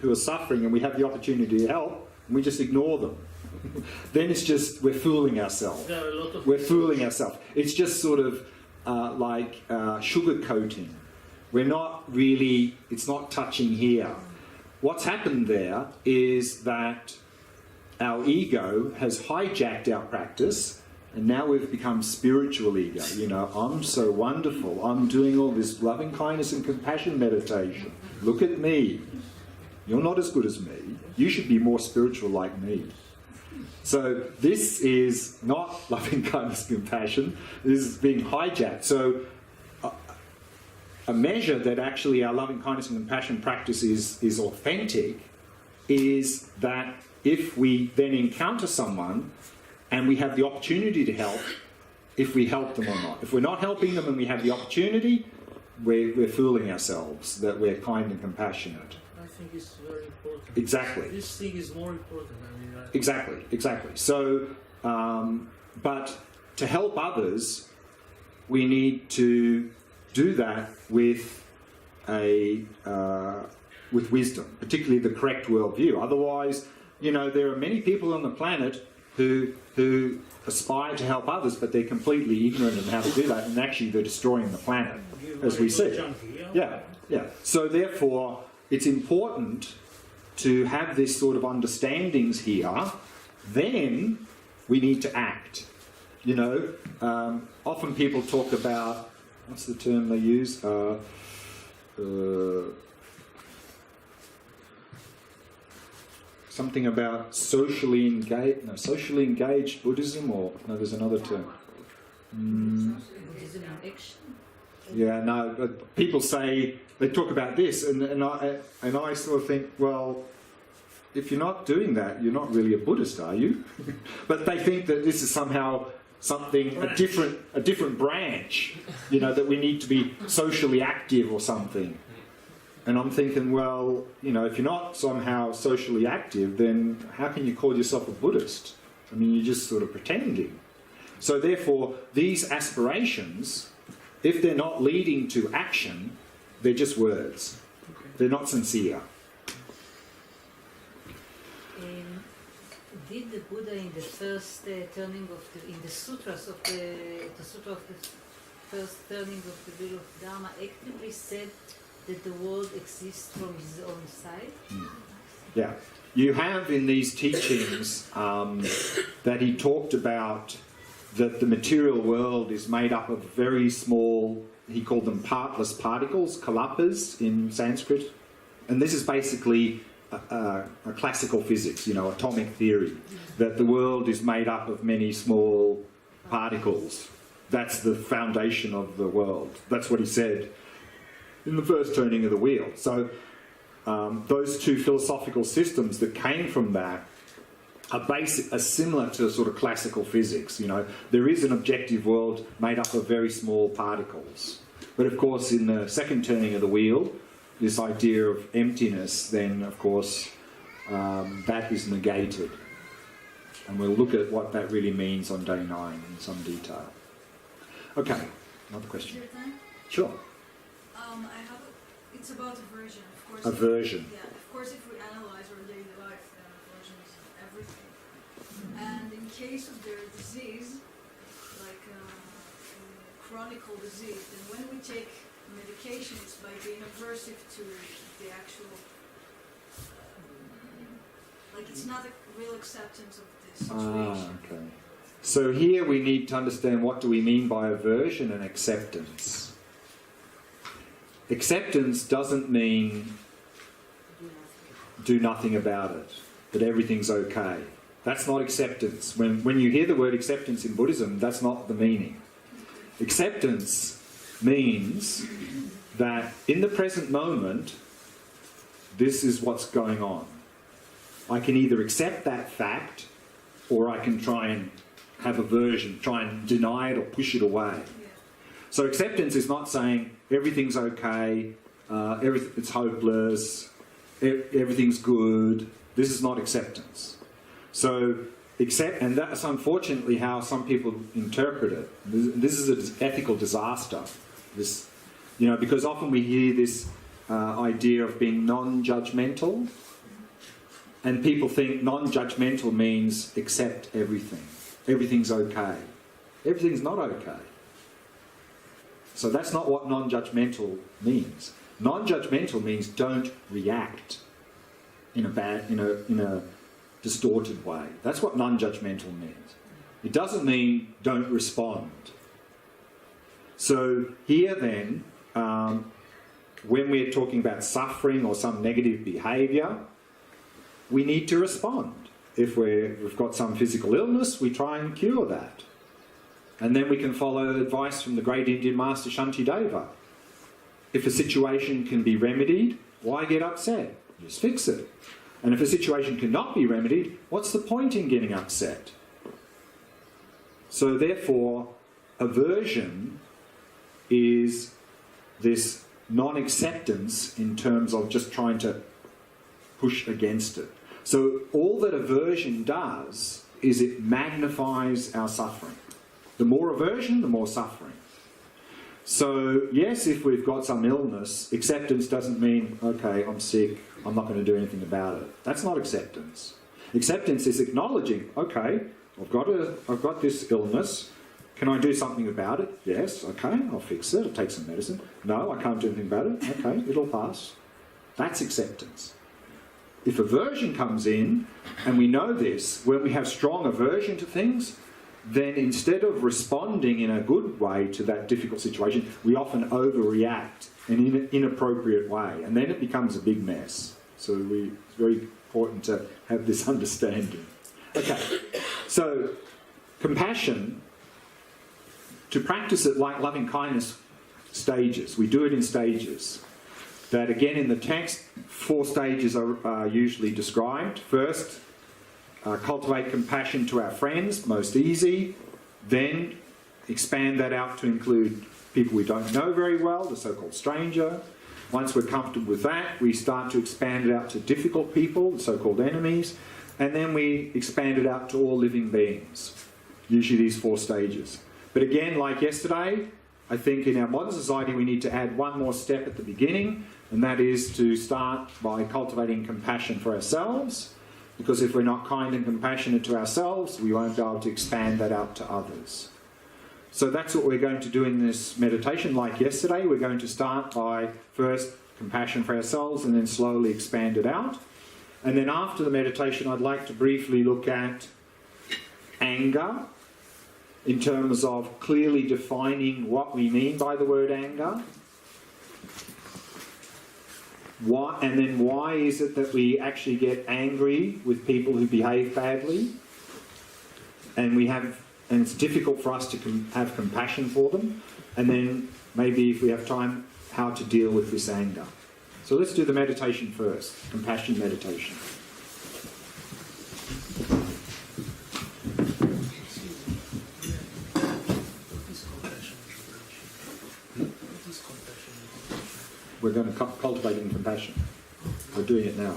who are suffering and we have the opportunity to help, and we just ignore them. Then it's just, we're fooling ourselves. We're fooling ourselves. It's just sort of like sugarcoating. We're not really, it's not touching here. What's happened there is that our ego has hijacked our practice, and now we've become spiritual ego. You know, I'm so wonderful. I'm doing all this loving kindness and compassion meditation. Look at me. You're not as good as me. You should be more spiritual like me. So this is not loving kindness and compassion. This is being hijacked. So a measure that actually our loving kindness and compassion practice is authentic is that if we then encounter someone and we have the opportunity to help, if we help them or not. If we're not helping them and we have the opportunity, we're fooling ourselves that we're kind and compassionate. I think it's very important. Exactly. This thing is more important. I mean, Exactly. So, but to help others, we need to do that with with wisdom, particularly the correct worldview. Otherwise, you know, there are many people on the planet who aspire to help others, but they're completely ignorant of how to do that, and actually they're destroying the planet, as we see. Yeah. So therefore, it's important to have this sort of understandings here. Then we need to act. You know, often people talk about, what's the term they use? Something about socially engaged Buddhism, or no, there's another term. Buddhism in action. Yeah, no. But people say, they talk about this, and I sort of think, well, if you're not doing that, you're not really a Buddhist, are you? But they think that this is somehow something, a different branch, you know, that we need to be socially active or something. And I'm thinking, well, you know, if you're not somehow socially active, then how can you call yourself a Buddhist? I mean, you're just sort of pretending. So therefore, these aspirations, if they're not leading to action, they're just words. They're not sincere. Did the Buddha in the first turning of in the sutras of the sutra of the first turning of the wheel of Dharma actively said that the world exists from his own side? Yeah. You have in these teachings that he talked about that the material world is made up of very small, he called them partless particles, kalapas in Sanskrit. And this is basically a classical physics, you know, atomic theory, that the world is made up of many small particles. That's the foundation of the world. That's what he said in the first turning of the wheel. So those two philosophical systems that came from that are similar to sort of classical physics. You know, there is an objective world made up of very small particles. But of course, in the second turning of the wheel, this idea of emptiness, then of course that is negated. And we'll look at what that really means on day 9 in some detail. Okay, another question. Is there time? Sure. It's about aversion, of course. Aversion. Yeah, of course, if we analyze our daily life, then aversion is everything. And in case of their disease, like chronic disease, then when we take medication, it's by being aversive to the actual, like it's not a real acceptance of the situation. Okay. So here we need to understand what do we mean by aversion and acceptance. Acceptance doesn't mean do nothing about it, that everything's okay. That's not acceptance. When you hear the word acceptance in Buddhism, that's not the meaning. Acceptance means that in the present moment, this is what's going on. I can either accept that fact, or I can try and have aversion, try and deny it or push it away. So acceptance is not saying everything's okay, it's hopeless, everything's good. This is not acceptance. So and that's unfortunately how some people interpret it. This is an ethical disaster. This, you know, because often we hear this idea of being non-judgmental. And people think non-judgmental means accept everything. Everything's okay. Everything's not okay. So that's not what non-judgmental means. Non-judgmental means don't react in a distorted way. That's what non-judgmental means. It doesn't mean don't respond. So here then, when we're talking about suffering or some negative behaviour, we need to respond. If we've got some physical illness, we try and cure that. And then we can follow advice from the great Indian master Shantideva. If a situation can be remedied, why get upset? Just fix it. And if a situation cannot be remedied, what's the point in getting upset? So therefore, aversion is this non-acceptance in terms of just trying to push against it. So all that aversion does is it magnifies our suffering. The more aversion, the more suffering. So yes, if we've got some illness, acceptance doesn't mean, okay, I'm sick, I'm not going to do anything about it. That's not acceptance. Acceptance is acknowledging, okay, I've got this illness, can I do something about it? Yes, okay, I'll fix it, I'll take some medicine. No, I can't do anything about it. Okay, it'll pass. That's acceptance. If aversion comes in, and we know this, when we have strong aversion to things, then instead of responding in a good way to that difficult situation, we often overreact in an inappropriate way, and then it becomes a big mess. So it's very important to have this understanding. Okay, so compassion, to practice it like loving kindness stages, we do it in stages. That again in the text, 4 stages are usually described. First, cultivate compassion to our friends, most easy. Then expand that out to include people we don't know very well, the so-called stranger. Once we're comfortable with that, we start to expand it out to difficult people, the so-called enemies. And then we expand it out to all living beings. Usually these 4 stages. But again, like yesterday, I think in our modern society we need to add one more step at the beginning, and that is to start by cultivating compassion for ourselves, because if we're not kind and compassionate to ourselves, we won't be able to expand that out to others. So that's what we're going to do in this meditation. Like yesterday, we're going to start by first compassion for ourselves and then slowly expand it out. And then after the meditation, I'd like to briefly look at anger, in terms of clearly defining what we mean by the word anger. And then why is it that we actually get angry with people who behave badly? And it's difficult for us to have compassion for them. And then maybe if we have time, how to deal with this anger. So let's do the meditation first, compassion meditation. We're going to cultivate in compassion. We're doing it now.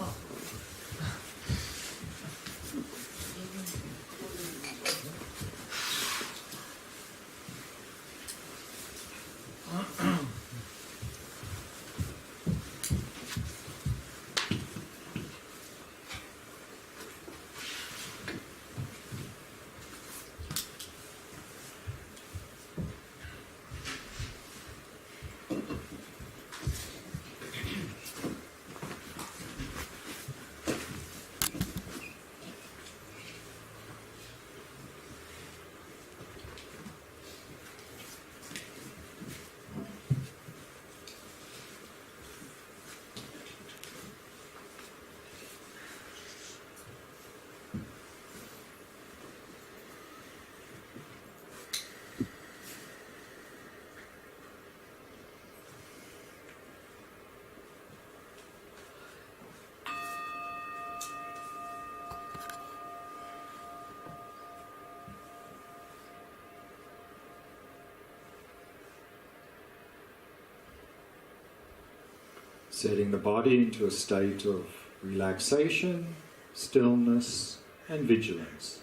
Setting the body into a state of relaxation, stillness, and vigilance.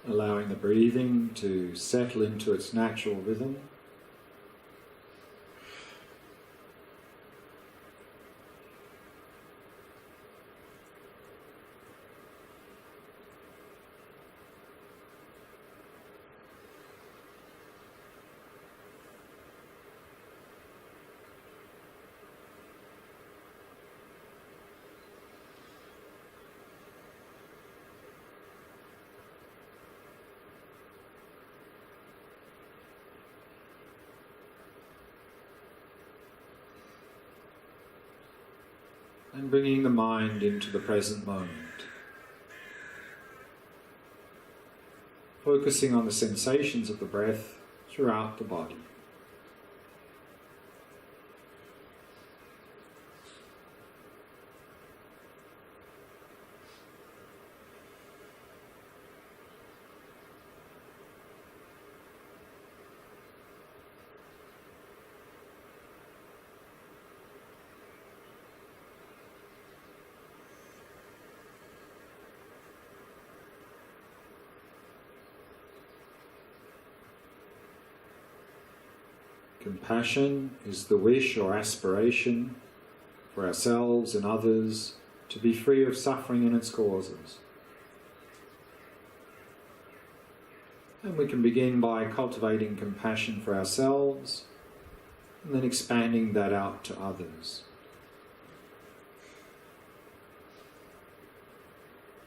allowing the breathing to settle into its natural rhythm. And bringing the mind into the present moment. Focusing on the sensations of the breath throughout the body. Compassion is the wish or aspiration for ourselves and others to be free of suffering and its causes. And we can begin by cultivating compassion for ourselves and then expanding that out to others.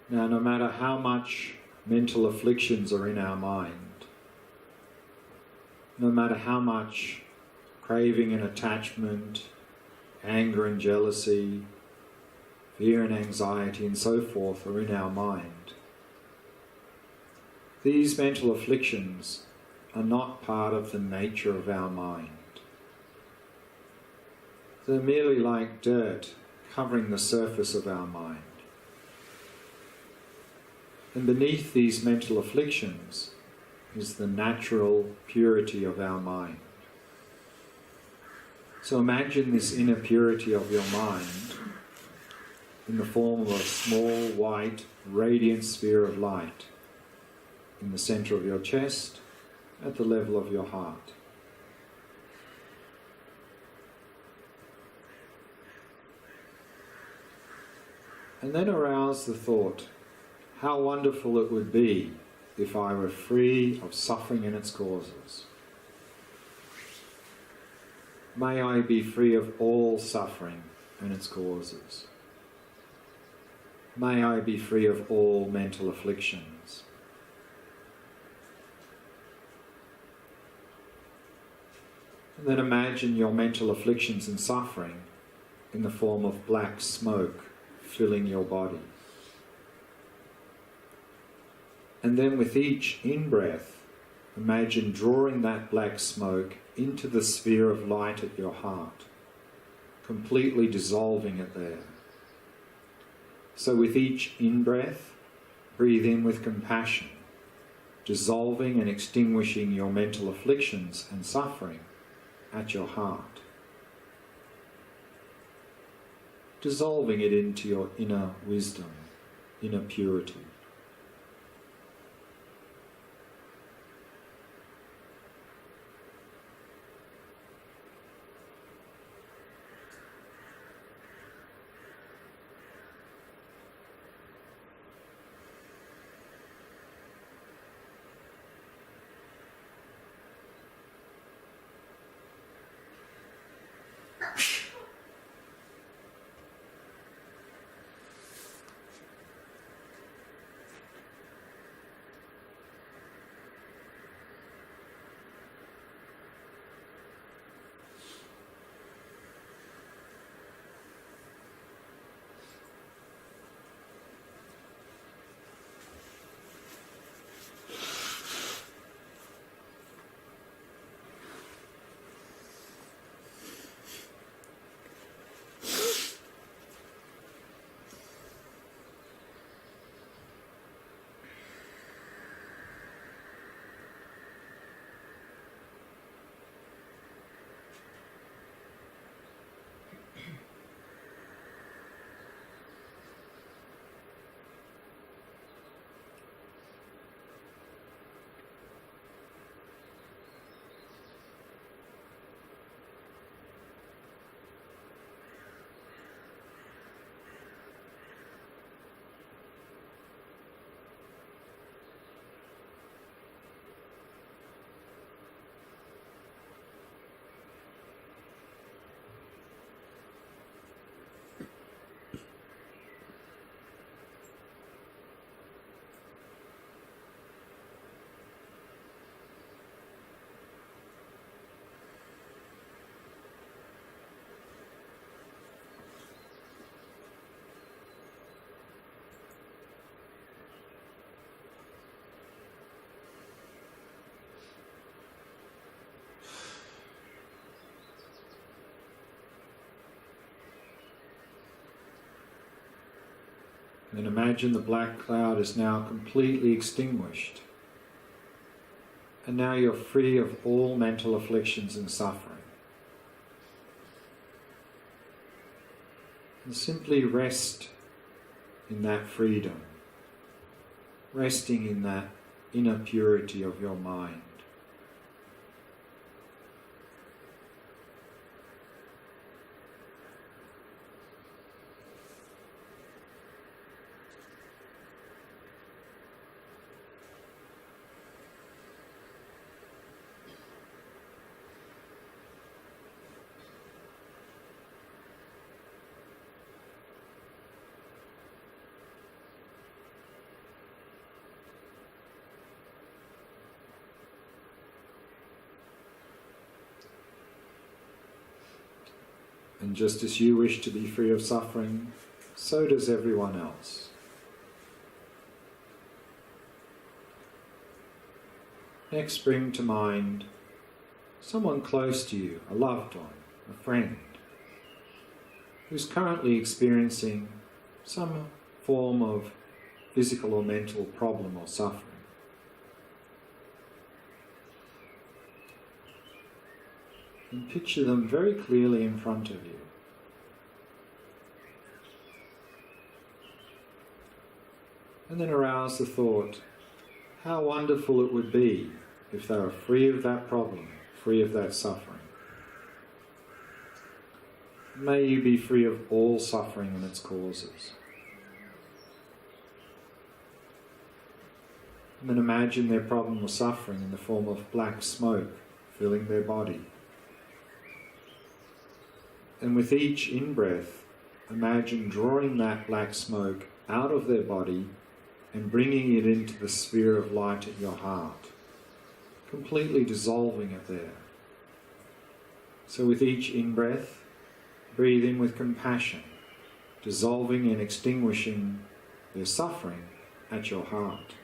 Now, no matter how much mental afflictions are in our mind, no matter how much craving and attachment, anger and jealousy, fear and anxiety and so forth are in our mind, these mental afflictions are not part of the nature of our mind. They're merely like dirt covering the surface of our mind. And beneath these mental afflictions is the natural purity of our mind. So imagine this inner purity of your mind in the form of a small, white, radiant sphere of light in the center of your chest, at the level of your heart. And then arouse the thought, how wonderful it would be if I were free of suffering and its causes. May I be free of all suffering and its causes. May I be free of all mental afflictions. And then imagine your mental afflictions and suffering in the form of black smoke filling your body. And then with each in-breath, imagine drawing that black smoke into the sphere of light at your heart, completely dissolving it there. So with each in-breath, breathe in with compassion, dissolving and extinguishing your mental afflictions and suffering at your heart. Dissolving it into your inner wisdom, inner purity. And imagine the black cloud is now completely extinguished. And now you're free of all mental afflictions and suffering. And simply rest in that freedom, resting in that inner purity of your mind. And just as you wish to be free of suffering, so does everyone else. Next, bring to mind someone close to you, a loved one, a friend, who's currently experiencing some form of physical or mental problem or suffering. And picture them very clearly in front of you. And then arouse the thought, how wonderful it would be if they were free of that problem, free of that suffering. May you be free of all suffering and its causes. And then imagine their problem or suffering in the form of black smoke filling their body. And with each in-breath, imagine drawing that black smoke out of their body and bringing it into the sphere of light at your heart, completely dissolving it there. So with each in-breath, breathe in with compassion, dissolving and extinguishing their suffering at your heart.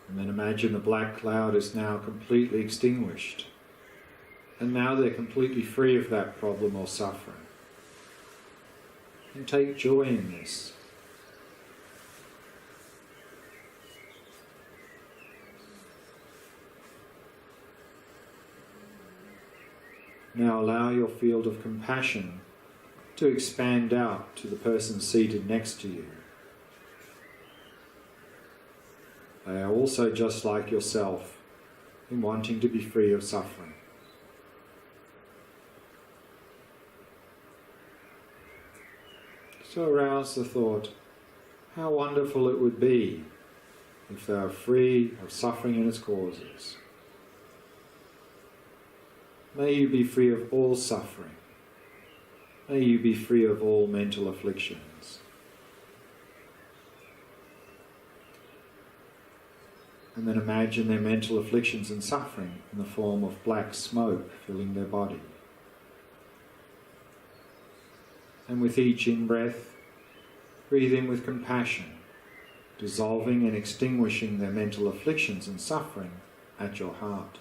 And then imagine the black cloud is now completely extinguished. And now they're completely free of that problem or suffering. And take joy in this. Now allow your field of compassion to expand out to the person seated next to you. They are also just like yourself in wanting to be free of suffering. So arouse the thought, how wonderful it would be if they are free of suffering and its causes. May you be free of all suffering. May you be free of all mental afflictions. And then imagine their mental afflictions and suffering in the form of black smoke filling their body. And with each in-breath, breathe in with compassion, dissolving and extinguishing their mental afflictions and suffering at your heart.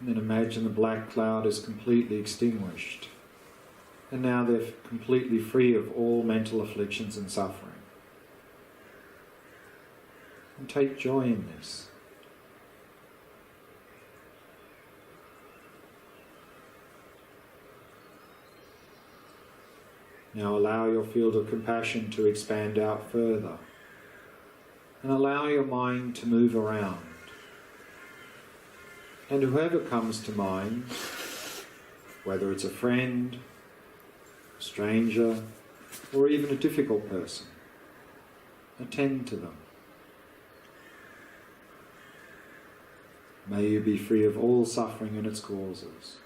And then imagine the black cloud is completely extinguished. And now they're completely free of all mental afflictions and suffering. And take joy in this. Now allow your field of compassion to expand out further. And allow your mind to move around. And whoever comes to mind, whether it's a friend, a stranger, or even a difficult person, attend to them. May you be free of all suffering and its causes.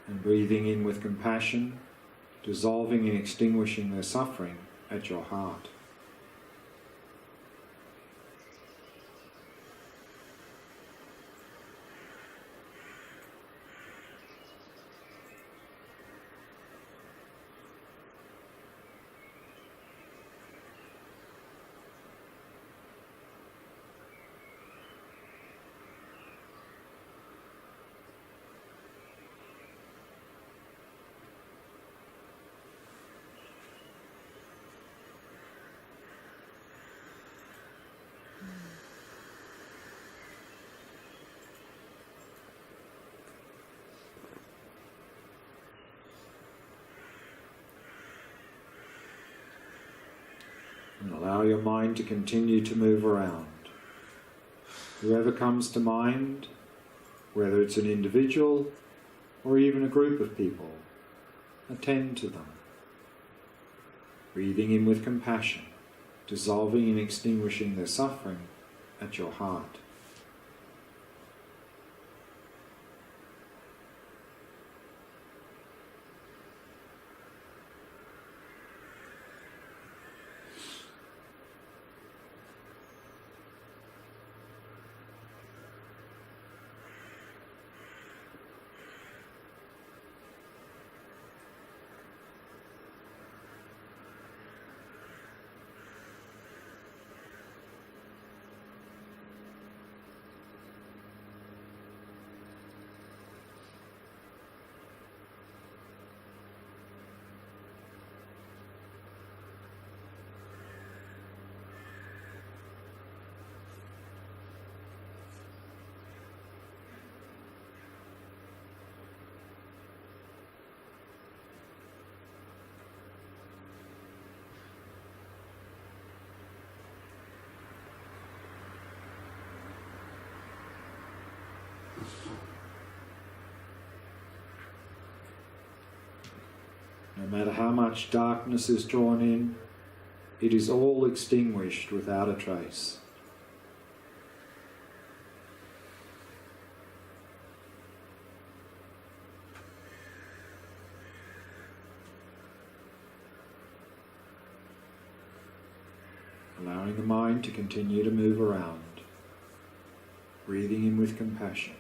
And breathing in with compassion, dissolving and extinguishing their suffering at your heart. And allow your mind to continue to move around. Whoever comes to mind, whether it's an individual or even a group of people, attend to them. Breathing in with compassion, dissolving and extinguishing their suffering at your heart. No matter how much darkness is drawn in, it is all extinguished without a trace. Allowing the mind to continue to move around, breathing in with compassion.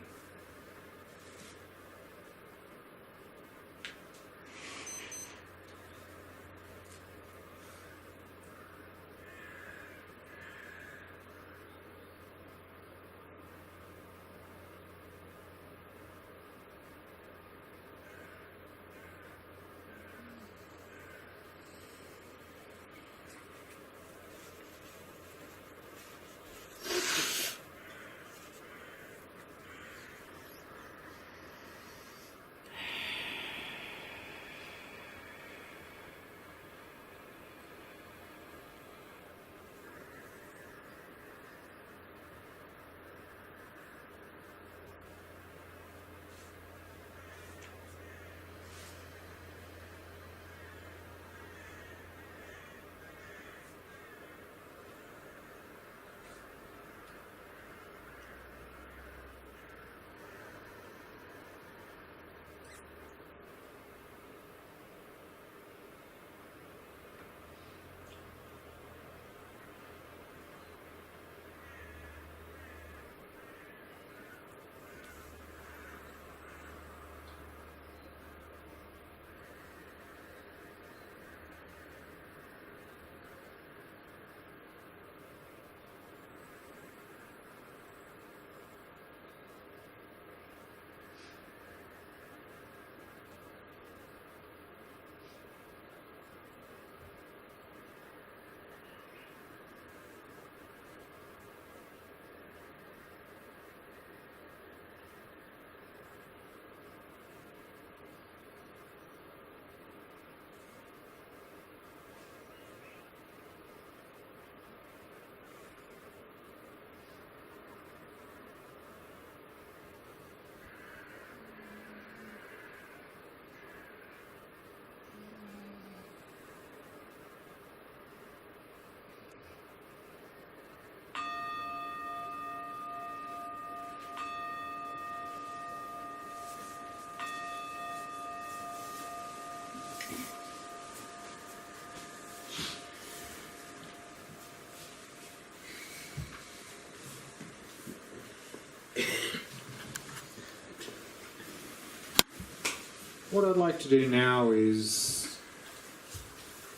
what I'd like to do now is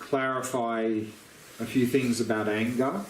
clarify a few things about anger